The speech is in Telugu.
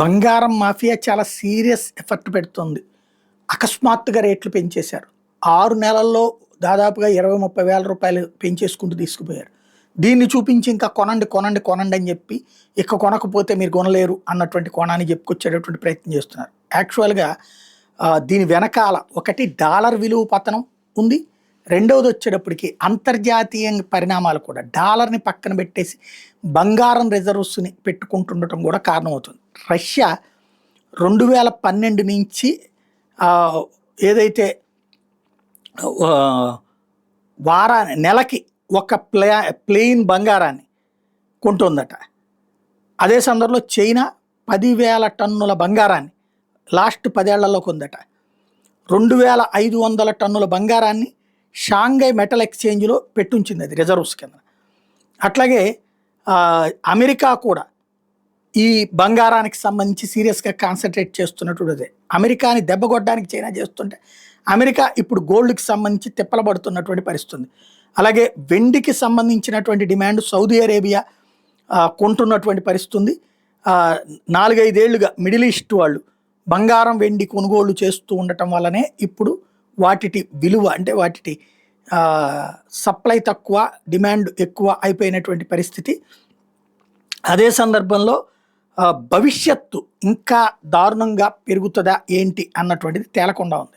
బంగారం మాఫియా చాలా సీరియస్ ఎఫెక్ట్ పెడుతుంది. అకస్మాత్తుగా రేట్లు పెంచేశారు. 6 నెలల్లో దాదాపుగా 20-30 వేల రూపాయలు పెంచేసుకుంటూ తీసుకుపోయారు. దీన్ని చూపించి ఇంకా కొనండి, కొనండి, కొనండి అని చెప్పి ఇక కొనకపోతే మీరు కొనలేరు అన్నటువంటి కోణాన్ని చెప్పుకొచ్చేటటువంటి ప్రయత్నం చేస్తున్నారు. యాక్చువల్‌గా దీని వెనకాల ఒకటి డాలర్ విలువ పతనం ఉంది. రెండవది వచ్చేటప్పటికి అంతర్జాతీయ పరిణామాలు కూడా డాలర్‌ని పక్కన పెట్టేసి బంగారం రిజర్వ్స్‌ని పెట్టుకుంటుండటం కూడా కారణమవుతుంది. రష్యా 2012 నుంచి ఏదైతే నెలకి ఒక ప్లెయిన్ బంగారాన్ని కొంటుందట. అదే సందర్భంలో చైనా 10,000 టన్నుల బంగారాన్ని లాస్ట్ 10 ఏళ్లలో కొందట. 2,500 టన్నుల బంగారాన్ని షాంఘై మెటల్ ఎక్స్చేంజ్లో పెట్టుంచింది, అది రిజర్వ్స్ కింద. అట్లాగే అమెరికా కూడా ఈ బంగారానికి సంబంధించి సీరియస్గా కాన్సన్ట్రేట్ చేస్తున్నటువంటిదే. అమెరికాని దెబ్బకొట్టడానికి చైనా చేస్తుంటే అమెరికా ఇప్పుడు గోల్డ్కి సంబంధించి తిప్పలబడుతున్నటువంటి పరిస్థితుంది. అలాగే వెండికి సంబంధించినటువంటి డిమాండ్ సౌదీ అరేబియా కొంటున్నటువంటి పరిస్థితి ఉంది. 4-5 ఏళ్లుగా మిడిల్ ఈస్ట్ వాళ్ళు బంగారం వెండి కొనుగోళ్లు చేస్తూ ఉండటం వల్లనే ఇప్పుడు వాటి విలువ అంటే వాటి సప్లై తక్కువ, డిమాండ్ ఎక్కువ అయిపోయినటువంటి పరిస్థితి. అదే సందర్భంలో భవిష్యత్తు ఇంకా దారుణంగా పెరుగుతుందా ఏంటి అన్నటువంటిది తేలకుండా ఉంది.